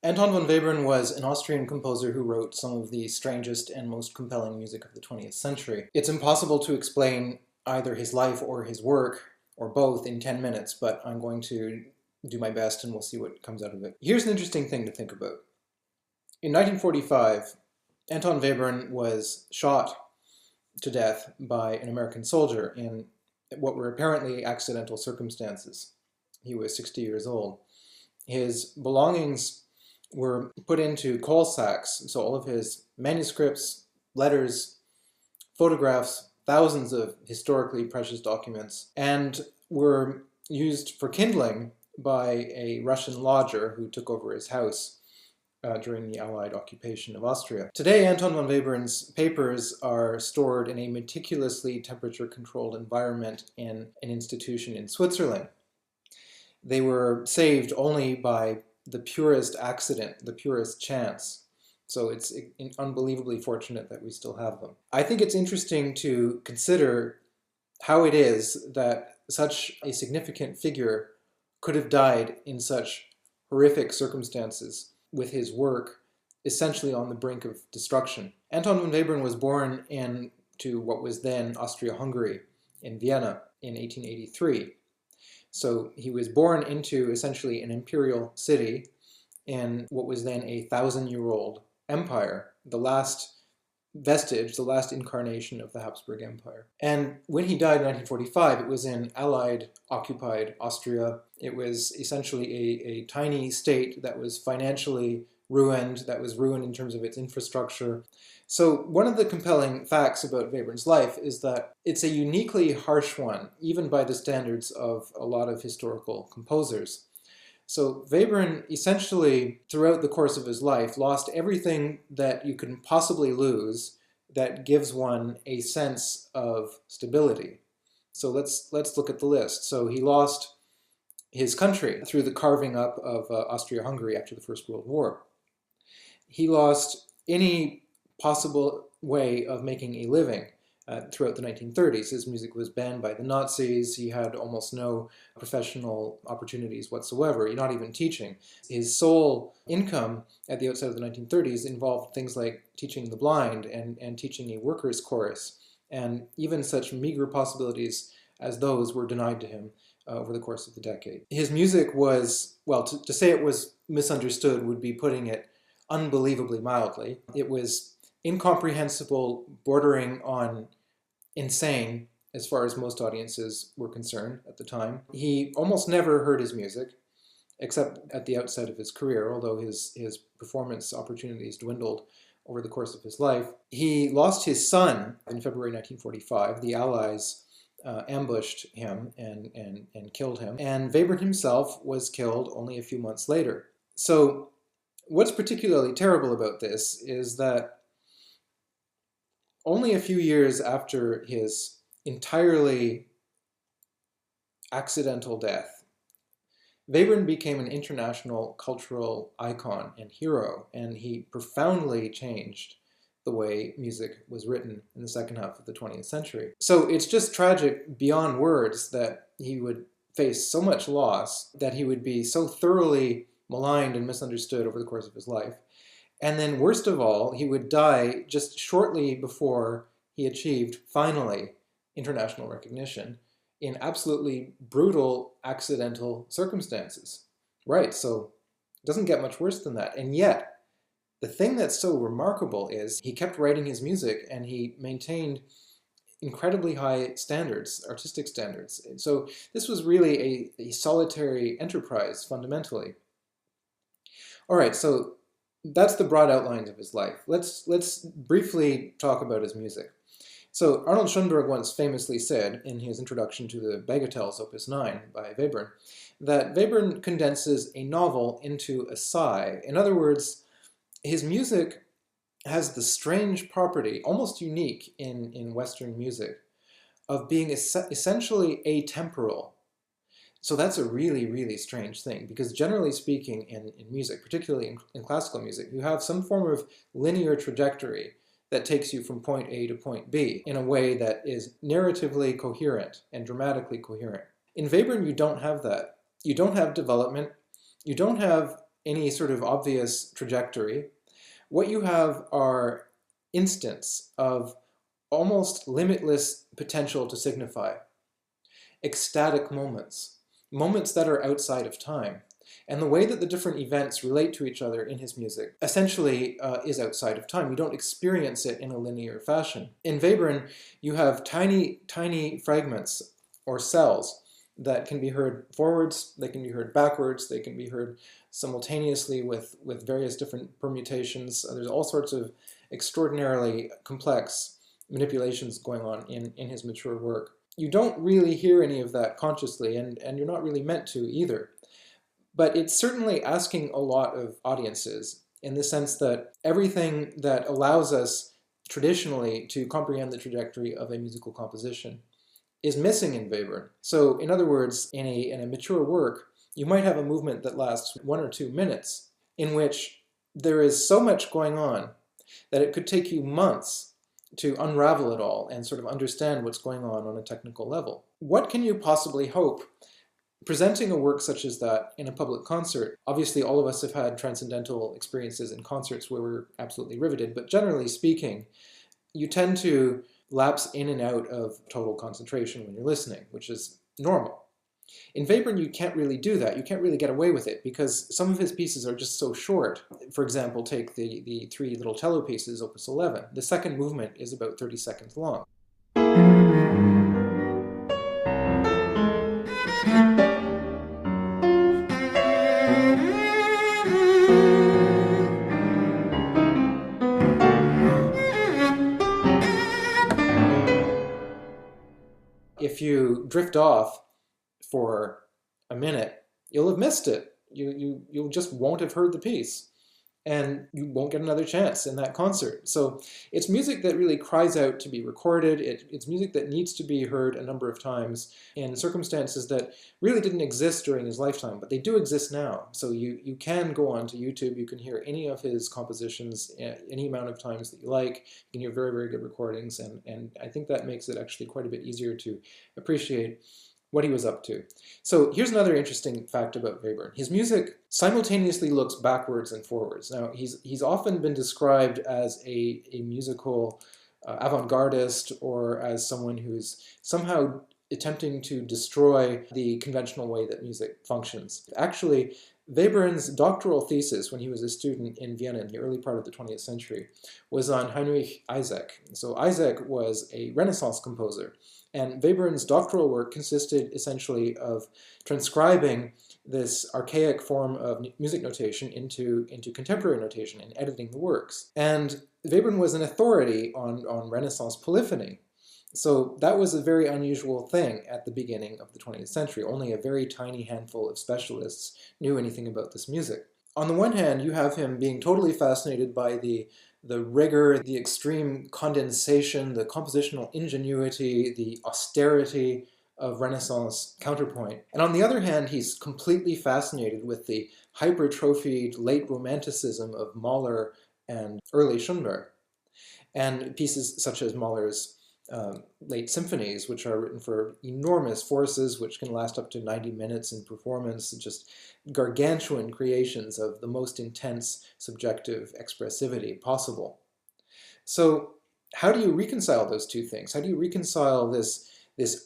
Anton von Webern was an Austrian composer who wrote some of the strangest and most compelling music of the 20th century. It's impossible to explain either his life or his work, or both, in 10 minutes, but I'm going to do my best and we'll see what comes out of it. Here's an interesting thing to think about. In 1945, Anton Webern was shot to death by an American soldier in what were apparently accidental circumstances. He was 60 years old. His belongings were put into coal sacks, so all of his manuscripts, letters, photographs, thousands of historically precious documents, and were used for kindling by a Russian lodger who took over his house during the Allied occupation of Austria. Today, Anton von Webern's papers are stored in a meticulously temperature-controlled environment in an institution in Switzerland. They were saved only by the purest accident, the purest chance. So it's unbelievably fortunate that we still have them. I think it's interesting to consider how it is that such a significant figure could have died in such horrific circumstances, with his work essentially on the brink of destruction. Anton von Webern was born into what was then Austria-Hungary in Vienna in 1883. So he was born into essentially an imperial city in what was then a 1,000-year-old empire, the last vestige, the last incarnation of the Habsburg Empire. And when he died in 1945, it was in Allied occupied Austria. It was essentially a tiny state that was financially ruined, that was ruined in terms of its infrastructure. So one of the compelling facts about Webern's life is that it's a uniquely harsh one, even by the standards of a lot of historical composers. So Webern essentially, throughout the course of his life, lost everything that you can possibly lose that gives one a sense of stability. So let's look at the list. So he lost his country through the carving up of Austria-Hungary after the First World War. He lost any possible way of making a living throughout the 1930s. His music was banned by the Nazis. He had almost no professional opportunities whatsoever, not even teaching. His sole income at the outset of the 1930s involved things like teaching the blind and teaching a workers' chorus, and even such meager possibilities as those were denied to him over the course of the decade. His music was, well, to say it was misunderstood would be putting it unbelievably mildly. It was incomprehensible, bordering on insane as far as most audiences were concerned at the time. He almost never heard his music, except at the outset of his career, although his performance opportunities dwindled over the course of his life. He lost his son in February 1945. The Allies ambushed him and killed him, and Webern himself was killed only a few months later. So what's particularly terrible about this is that only a few years after his entirely accidental death, Webern became an international cultural icon and hero, and he profoundly changed the way music was written in the second half of the 20th century. So it's just tragic beyond words that he would face so much loss, that he would be so thoroughly maligned and misunderstood over the course of his life. And then worst of all, he would die just shortly before he achieved, finally, international recognition in absolutely brutal, accidental circumstances. Right, so it doesn't get much worse than that. And yet, the thing that's so remarkable is he kept writing his music and he maintained incredibly high standards, artistic standards. So this was really a solitary enterprise, fundamentally. All right, so that's the broad outlines of his life. Let's briefly talk about his music. So Arnold Schoenberg once famously said in his introduction to the Bagatelles, Opus 9 by Webern, that Webern condenses a novel into a sigh. In other words, his music has the strange property, almost unique in Western music, of being essentially atemporal. So that's a really, really strange thing, because generally speaking in music, particularly in classical music, you have some form of linear trajectory that takes you from point A to point B in a way that is narratively coherent and dramatically coherent. In Webern, you don't have that. You don't have development. You don't have any sort of obvious trajectory. What you have are instants of almost limitless potential to signify, ecstatic moments, moments that are outside of time. And the way that the different events relate to each other in his music essentially is outside of time. You don't experience it in a linear fashion. In Webern, you have tiny, tiny fragments or cells that can be heard forwards, they can be heard backwards, they can be heard simultaneously with various different permutations. There's all sorts of extraordinarily complex manipulations going on in his mature work. You don't really hear any of that consciously, and you're not really meant to either. But it's certainly asking a lot of audiences in the sense that everything that allows us traditionally to comprehend the trajectory of a musical composition is missing in Webern. So in other words, in a mature work, you might have a movement that lasts 1 or 2 minutes in which there is so much going on that it could take you months to unravel it all and sort of understand what's going on a technical level. What can you possibly hope presenting a work such as that in a public concert? Obviously, all of us have had transcendental experiences in concerts where we're absolutely riveted, but generally speaking, you tend to lapse in and out of total concentration when you're listening, which is normal. In Webern, you can't really do that. You can't really get away with it because some of his pieces are just so short. For example, take the 3 little cello pieces, Opus 11. The second movement is about 30 seconds long. If you drift off for a minute, you'll have missed it. You just won't have heard the piece, and you won't get another chance in that concert. So it's music that really cries out to be recorded. It's music that needs to be heard a number of times in circumstances that really didn't exist during his lifetime, but they do exist now. So you can go onto YouTube, you can hear any of his compositions any amount of times that you like. You can hear very, very good recordings, and I think that makes it actually quite a bit easier to appreciate what he was up to. So here's another interesting fact about Webern. His music simultaneously looks backwards and forwards. Now, he's often been described as a musical avant-gardist or as someone who's somehow attempting to destroy the conventional way that music functions. Actually, Webern's doctoral thesis when he was a student in Vienna in the early part of the 20th century was on Heinrich Isaac. So Isaac was a Renaissance composer, and Webern's doctoral work consisted essentially of transcribing this archaic form of music notation into contemporary notation and editing the works. And Webern was an authority on Renaissance polyphony. So that was a very unusual thing at the beginning of the 20th century. Only a very tiny handful of specialists knew anything about this music. On the one hand, you have him being totally fascinated by the rigor, the extreme condensation, the compositional ingenuity, the austerity of Renaissance counterpoint. And on the other hand, he's completely fascinated with the hypertrophied late Romanticism of Mahler and early Schoenberg, and pieces such as Mahler's late symphonies, which are written for enormous forces, which can last up to 90 minutes in performance, just gargantuan creations of the most intense subjective expressivity possible. So how do you reconcile those two things? How do you reconcile this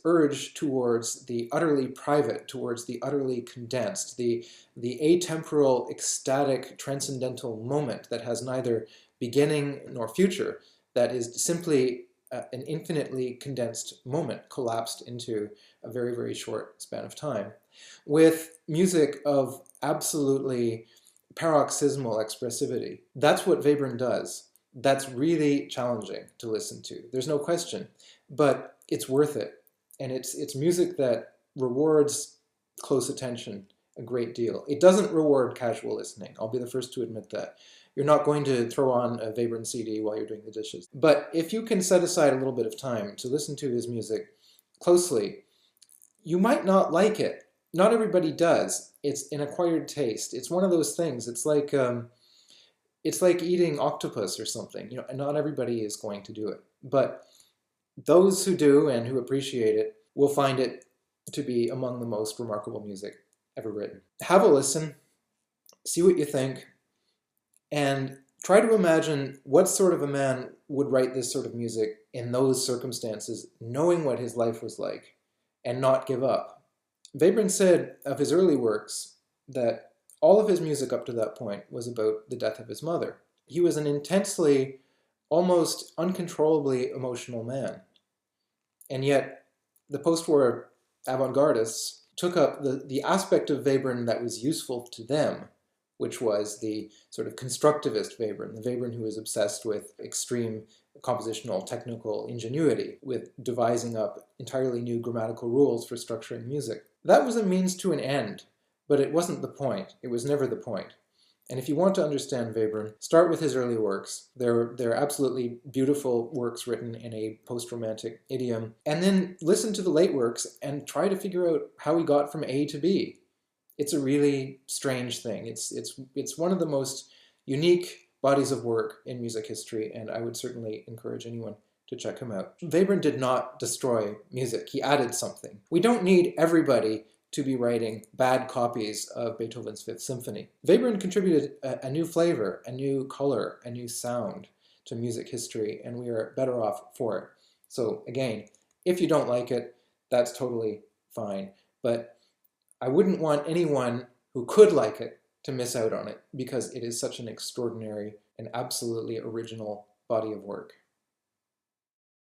urge towards the utterly private, towards the utterly condensed, the atemporal, ecstatic, transcendental moment that has neither beginning nor future, that is simply an infinitely condensed moment collapsed into a very, very short span of time, with music of absolutely paroxysmal expressivity? That's what Webern does. That's really challenging to listen to. There's no question, but it's worth it. And it's music that rewards close attention a great deal. It doesn't reward casual listening. I'll be the first to admit that. You're not going to throw on a Webern CD while you're doing the dishes. But if you can set aside a little bit of time to listen to his music closely, you might not like it. Not everybody does. It's an acquired taste. It's one of those things. It's like eating octopus or something. You know, and not everybody is going to do it. But those who do and who appreciate it will find it to be among the most remarkable music ever written. Have a listen. see what you think, and try to imagine what sort of a man would write this sort of music in those circumstances, knowing what his life was like, and not give up. Webern said of his early works that all of his music up to that point was about the death of his mother. He was an intensely, almost uncontrollably emotional man. And yet, the post-war avant-gardists took up the aspect of Webern that was useful to them, which was the sort of constructivist Webern, the Webern who was obsessed with extreme compositional technical ingenuity, with devising up entirely new grammatical rules for structuring music. That was a means to an end, but it wasn't the point. It was never the point. And if you want to understand Webern, start with his early works. They're absolutely beautiful works written in a post-romantic idiom. And then listen to the late works and try to figure out how he got from A to B. It's a really strange thing. It's one of the most unique bodies of work in music history, and I would certainly encourage anyone to check him out. Webern did not destroy music. He added something. We don't need everybody to be writing bad copies of Beethoven's Fifth Symphony. Webern contributed a new flavor, a new color, a new sound to music history, and we are better off for it. So again, if you don't like it, that's totally fine. But I wouldn't want anyone who could like it to miss out on it, because it is such an extraordinary and absolutely original body of work.